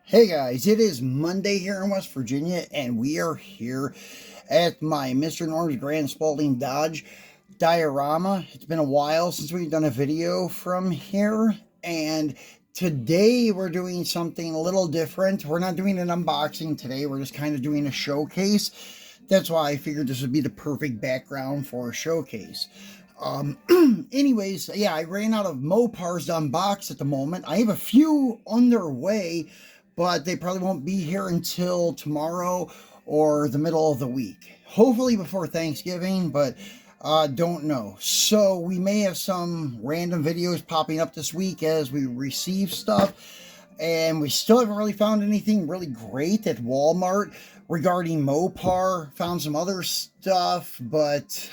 Hey guys, it is Monday here in West Virginia, and we are here at my Mr.Norm's Grand Spaulding Dodge Diorama. It's been a while since we've done a video from here, and today we're doing something a little different. We're not doing an unboxing today, we're just kind of doing a showcase. That's why I figured this would be the perfect background for a showcase. Anyways, yeah, I ran out of Mopars to unbox at the moment. I have a few on their way, but they probably won't be here until tomorrow or the middle of the week. Hopefully before Thanksgiving, but don't know. So we may have some random videos popping up this week as we receive stuff. And we still haven't really found anything really great at Walmart regarding Mopar. Found some other stuff, but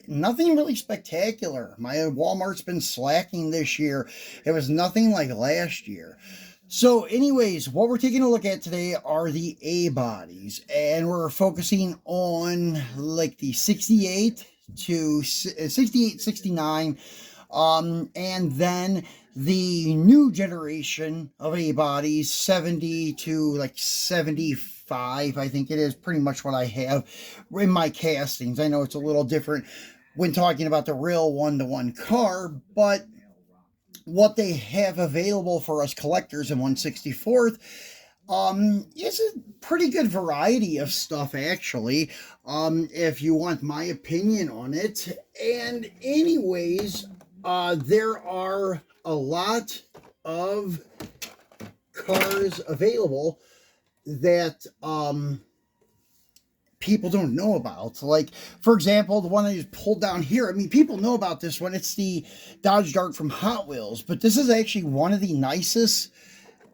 nothing really spectacular. My Walmart's been slacking this year. It was nothing like last year. So anyways, what we're taking a look at today are the A-bodies, and we're focusing on like the 68 to 68, 69, and then the new generation of A-bodies, 70 to like 75, I think it is pretty much what I have in my castings. I know it's a little different when talking about the real one-to-one car, but what they have available for us collectors in 164th is a pretty good variety of stuff, actually, if you want my opinion on it. And anyways, there are a lot of cars available that people don't know about. Like, for example, the one I just pulled down here. I mean, people know about this one. It's the Dodge Dart from Hot Wheels, but this is actually one of the nicest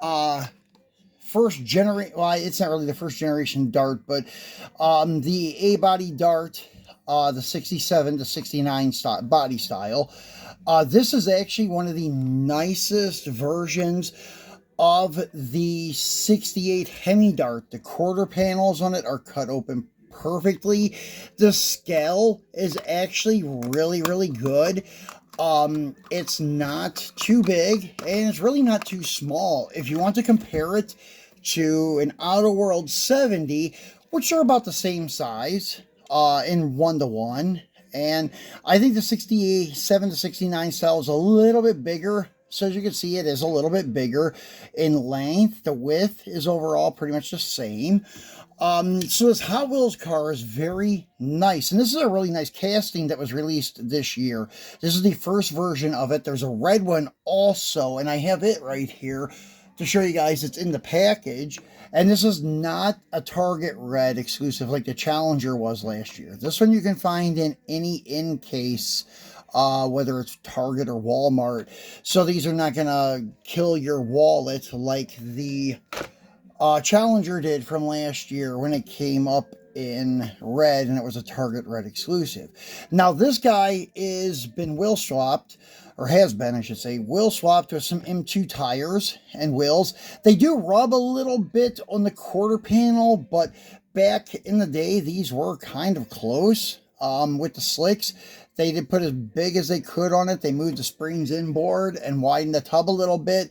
first generation. Well, it's not really the first generation Dart, but the A-body Dart, the 67 to 69 body style. This is actually one of the nicest versions of the 68 Hemi Dart. The quarter panels on it are cut open perfectly. The scale is actually really good. It's not too big, and it's really not too small. If you want to compare it to an Outer World 70, which are about the same size in 1-to-1, and I think the 67 to 69 style is a little bit bigger. So as you can see, it is a little bit bigger in length. The width is overall pretty much the same. So this Hot Wheels car is very nice. And this is a really nice casting that was released this year. This is the first version of it. There's a red one also, and I have it right here to show you guys. It's in the package. And this is not a Target red exclusive like the Challenger was last year. This one you can find in any in-case, whether it's Target or Walmart. So these are not going to kill your wallet like the Challenger did from last year when it came up in red and it was a Target red exclusive. Now this guy is been wheel swapped, or has been, I should say, wheel swapped with some M2 tires and wheels. They do rub a little bit on the quarter panel, but back in the day these were kind of close with the slicks. They did put as big as they could on it. They moved the springs inboard and widened the tub a little bit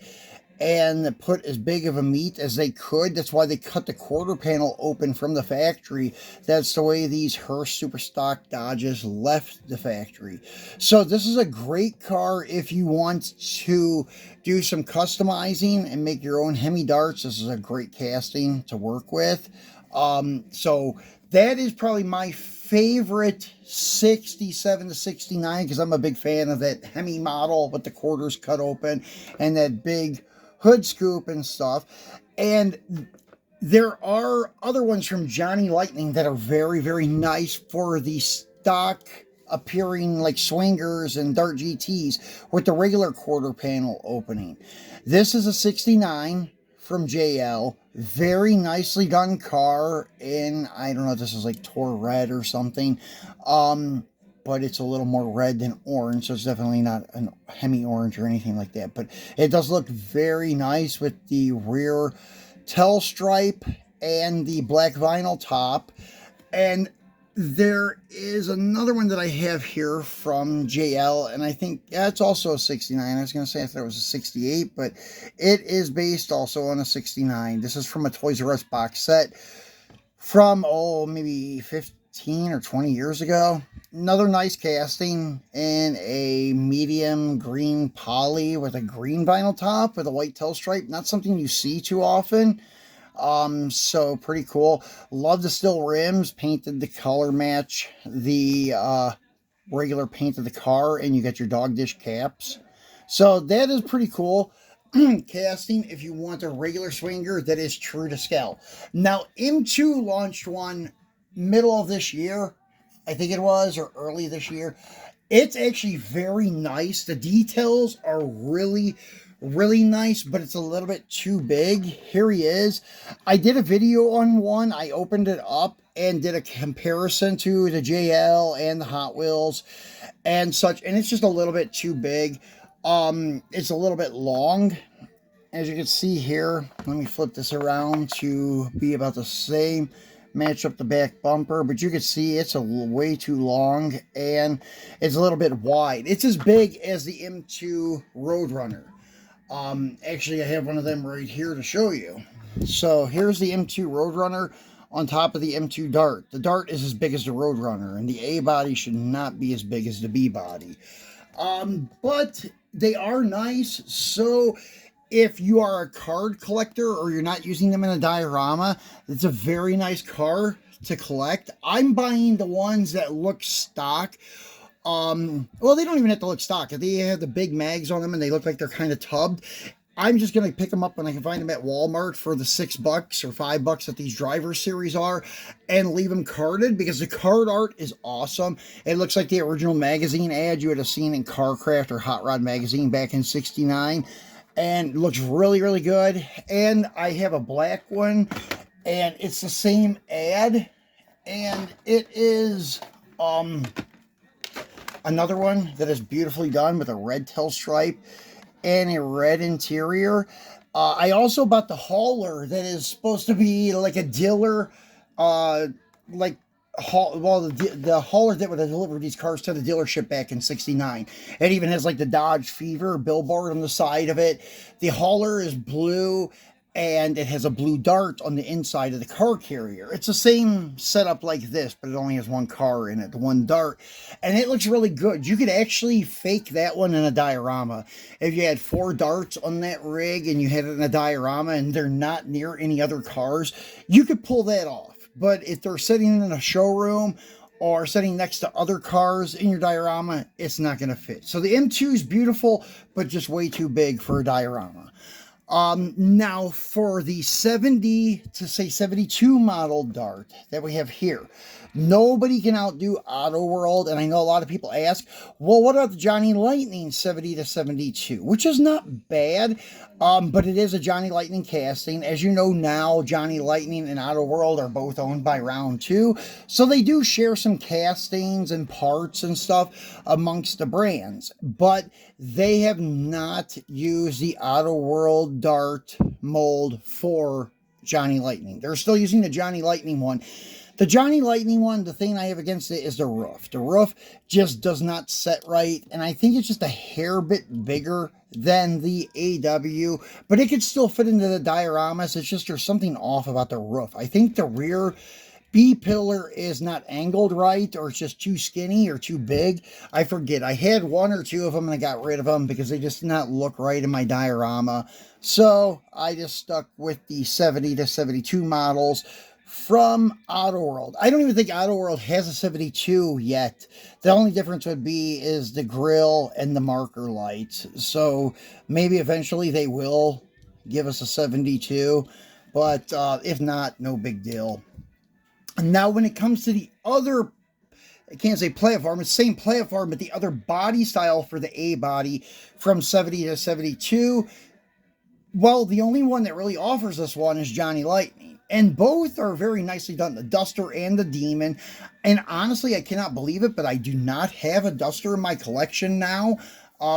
and put as big of a meat as they could. That's why they cut the quarter panel open from the factory. That's the way these Hearst Super Stock Dodges left the factory. So this is a great car if you want to do some customizing and make your own Hemi Darts. This is a great casting to work with. So that is probably my favorite 67 to 69 because I'm a big fan of that Hemi model with the quarters cut open and that big hood scoop and stuff. And there are other ones from Johnny Lightning that are very nice for the stock appearing like swingers and Dart GTs with the regular quarter panel opening. This is a 69 from JL. Very nicely done car in, I don't know if this is like Tor Red or something. But it's a little more red than orange, so it's definitely not a Hemi orange or anything like that. But it does look very nice with the rear tail stripe and the black vinyl top. And There is another one that I have here from JL, and I think it's also a 69. I was going to say I thought it was a 68, but it is based also on a 69. This is from a Toys R Us box set from, oh, maybe 15 or 20 years ago. Another nice casting in a medium green poly with a green vinyl top with a white tail stripe. Not something you see too often. So pretty cool. Love the steel rims, painted the color match the regular paint of the car, and you got your dog dish caps. So that is pretty cool. Casting, if you want a regular swinger that is true to scale. Now, M2 launched one middle of this year, I think it was, or early this year. It's actually very nice. The details are really, really nice, but it's a little bit too big. Here he is. I did a video on one. I opened it up and did a comparison to the JL and the Hot Wheels and such, and it's just a little bit too big. It's a little bit long. As you can see here, let me flip this around to be about the same. Match up the back bumper, but you can see it's way too long and it's a little bit wide. It's as big as the M2 Roadrunner. Actually, I have one of them right here to show you. So here's the M2 Roadrunner on top of the M2 Dart. The Dart is as big as the Roadrunner, and the A body should not be as big as the B body. But they are nice. So if you are a card collector or you're not using them in a diorama, it's a very nice car to collect. I'm buying the ones that look stock. Well, they don't even have to look stock. They have the big mags on them and they look like they're kind of tubbed. I'm just going to pick them up when I can find them at Walmart for the $6 or $5 that these driver series are and leave them carded, because the card art is awesome. It looks like the original magazine ad you would have seen in Carcraft or Hot Rod magazine back in '69. And looks really, really good. And I have a black one, and it's the same ad, and it is another one that is beautifully done with a red tail stripe and a red interior. I also bought the hauler that is supposed to be like a dealer, like the hauler that would have delivered these cars to the dealership back in '69. It even has like the Dodge Fever billboard on the side of it. The hauler is blue and it has a blue dart on the inside of the car carrier. It's the same setup like this, but it only has one car in it, the one dart, and it looks really good. You could actually fake that one in a diorama. If you had 4 darts on that rig and you had it in a diorama and they're not near any other cars, you could pull that off. But if they're sitting in a showroom or sitting next to other cars in your diorama, it's not going to fit. So the M2 is beautiful, but just way too big for a diorama. Now for the 70 to say 72 model Dart that we have here, nobody can outdo Auto World. And I know a lot of people ask, well, what about the Johnny Lightning 70 to 72, which is not bad. But it is a Johnny Lightning casting. As you know now, Johnny Lightning and Auto World are both owned by Round 2. So they do share some castings and parts and stuff amongst the brands. But they have not used the Auto World Dart mold for Johnny Lightning. They're still using the Johnny Lightning one. The Johnny Lightning one, the thing I have against it is the roof. The roof just does not set right, and I think it's just a hair bit bigger than the AW, but it could still fit into the dioramas. It's just there's something off about the roof. I think the rear B-pillar is not angled right, or it's just too skinny or too big. I forget. I had 1 or 2 of them and I got rid of them because they just did not look right in my diorama. So I just stuck with the 70 to 72 models from Auto World. I don't even think Auto World has a 72 yet. The only difference would be is the grille and the marker lights. So maybe eventually they will give us a 72, but if not, no big deal. Now, when it comes to the other, I can't say platform, it's the same platform, but the other body style for the A body from 70 to 72, well, the only one that really offers this one is Johnny Lightning. And both are very nicely done, the Duster and the Demon. And honestly, I cannot believe it, but I do not have a Duster in my collection now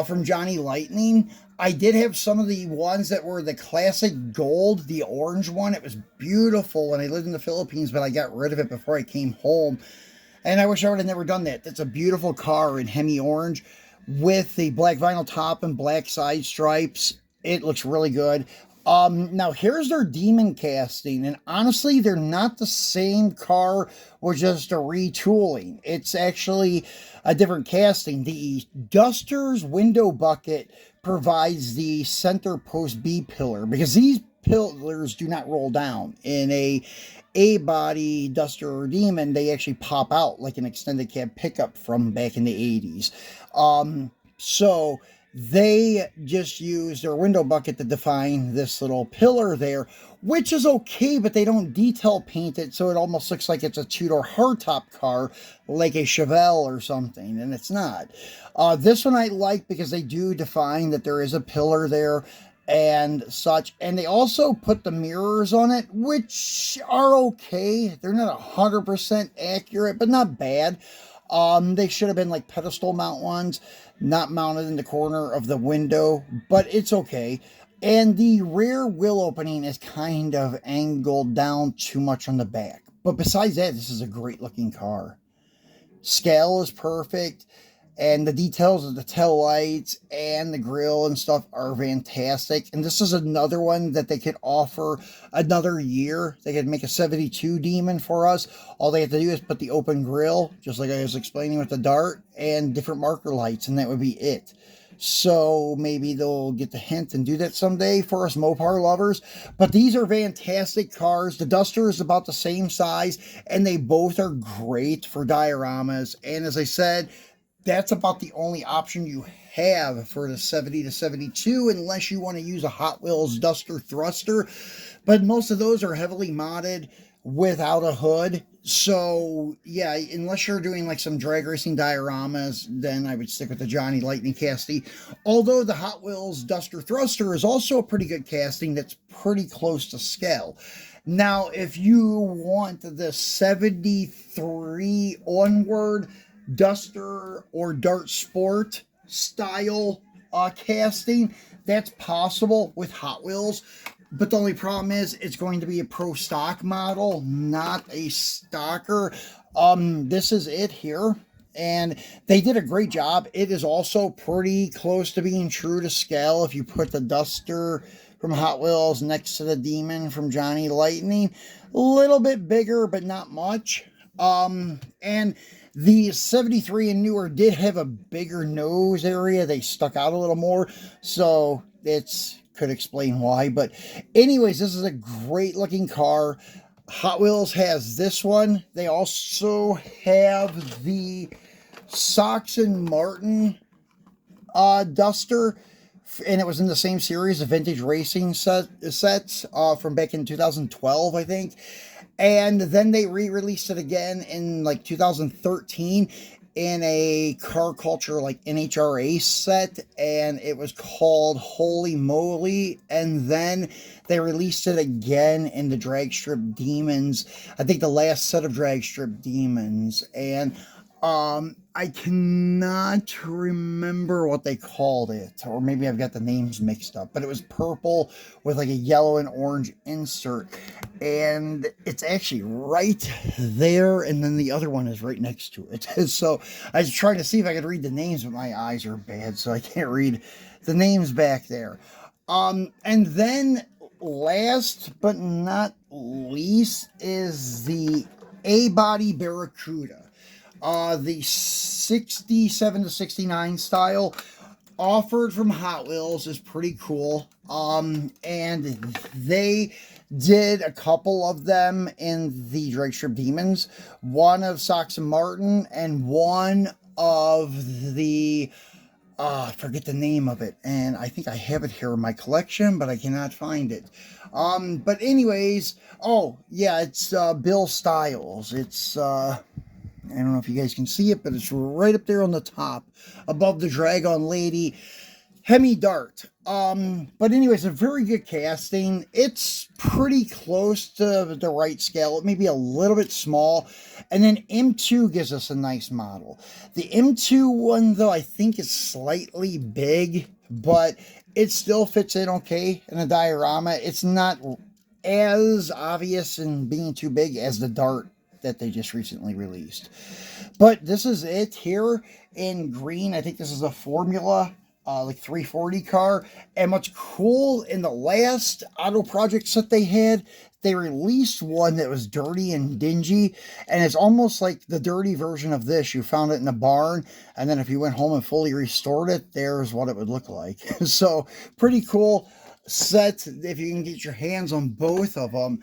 from Johnny Lightning. I did have some of the ones that were the classic gold, the orange one. It was beautiful when I lived in the Philippines, but I got rid of it before I came home. And I wish I would have never done that. That's a beautiful car in Hemi Orange with the black vinyl top and black side stripes. It looks really good. Now here's their Demon casting, and honestly, they're not the same car with just a retooling. It's actually a different casting. The Duster's window bucket provides the center post B pillar because these pillars do not roll down. In a body Duster or Demon, they actually pop out like an extended cab pickup from back in the 80s. So they just use their window bucket to define this little pillar there, which is okay, but they don't detail paint it, so it almost looks like it's a two-door hardtop car, like a Chevelle or something, and it's not. This one I like because they do define that there is a pillar there and such, and they also put the mirrors on it, which are okay. They're not 100% accurate, but not bad. They should have been like pedestal mount ones, not mounted in the corner of the window, but it's okay. And the rear wheel opening is kind of angled down too much on the back. But besides that, this is a great looking car. Scale is perfect, and the details of the tail lights and the grill and stuff are fantastic. And this is another one that they could offer another year. They could make a 72 Demon for us. All they have to do is put the open grill, just like I was explaining with the Dart, and different marker lights, and that would be it. So maybe they'll get the hint and do that someday for us Mopar lovers. But these are fantastic cars. The Duster is about the same size, and they both are great for dioramas. And as I said, that's about the only option you have for the 70 to 72, unless you want to use a Hot Wheels Duster Thruster. But most of those are heavily modded without a hood. So, yeah, unless you're doing like some drag racing dioramas, then I would stick with the Johnny Lightning casting. Although the Hot Wheels Duster Thruster is also a pretty good casting that's pretty close to scale. Now, if you want the 73 onward Duster or Dart Sport style casting, that's possible with Hot Wheels. But the only problem is it's going to be a pro stock model, not a stocker. This is it here. And they did a great job. It is also pretty close to being true to scale. If you put the Duster from Hot Wheels next to the Demon from Johnny Lightning, a little bit bigger, but not much. And the 73 and newer did have a bigger nose area. They stuck out a little more. So it's could explain why. But anyways, this is a great looking car. Hot Wheels has this one. They also have the Sox and Martin Duster, and it was in the same series of vintage racing sets from back in 2012, I think. And then they re-released it again in like 2013 in a car culture like NHRA set, and it was called Holy Moly. And then they released it again in the Drag Strip Demons, I think the last set of Drag Strip Demons. And I cannot remember what they called it, or maybe I've got the names mixed up, but it was purple with like a yellow and orange insert, and it's actually right there, and then the other one is right next to it. So I was trying to see if I could read the names, but my eyes are bad, so I can't read the names back there. And then last but not least is the A-Body Barracuda. The 67 to 69 style offered from Hot Wheels is pretty cool. And they did a couple of them in the Drag Strip Demons. One of Sox and Martin and one of the I forget the name of it, and I think I have it here in my collection, but I cannot find it. But anyways, oh yeah, it's Bill Styles. It's I don't know if you guys can see it, but it's right up there on the top above the Dragon Lady Hemi Dart. But anyways, a very good casting. It's pretty close to the right scale. It may be a little bit small. And then M2 gives us a nice model. The M2 one, though, I think is slightly big, but it still fits in okay in a diorama. It's not as obvious in being too big as the Dart that they just recently released. But this is it here in green. I think this is a Formula like 340 car. And what's cool, in the last auto projects that they had, they released one that was dirty and dingy, and it's almost like the dirty version of this. You found it in a barn, and then if you went home and fully restored it, there's what it would look like. So pretty cool set if you can get your hands on both of them.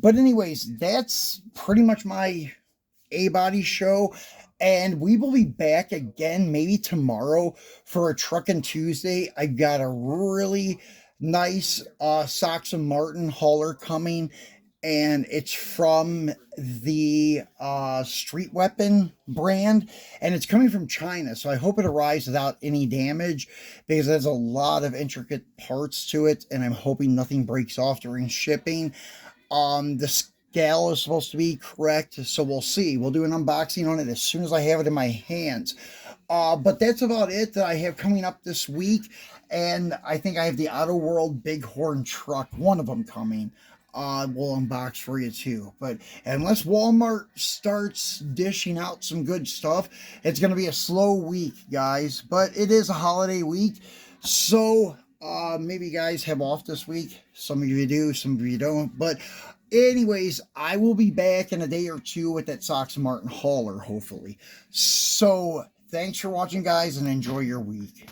But anyways, that's pretty much my A-Body show, and we will be back again maybe tomorrow for a Truckin' Tuesday. I got a really nice Sox and Martin hauler coming, and it's from the Street Weapon brand, and it's coming from China, so I hope it arrives without any damage, because there's a lot of intricate parts to it, and I'm hoping nothing breaks off during shipping. The scale is supposed to be correct, so we'll see. We'll do an unboxing on it as soon as I have it in my hands. But that's about it that I have coming up this week, and I think I have the Auto World Bighorn truck, one of them coming. We'll unbox for you too. But unless Walmart starts dishing out some good stuff, it's going to be a slow week, guys. But it is a holiday week, so maybe you guys have off this week. Some of you do, some of you don't. But anyways, I will be back in a day or two with that Sox and Martin hauler, hopefully. So thanks for watching, guys, and enjoy your week.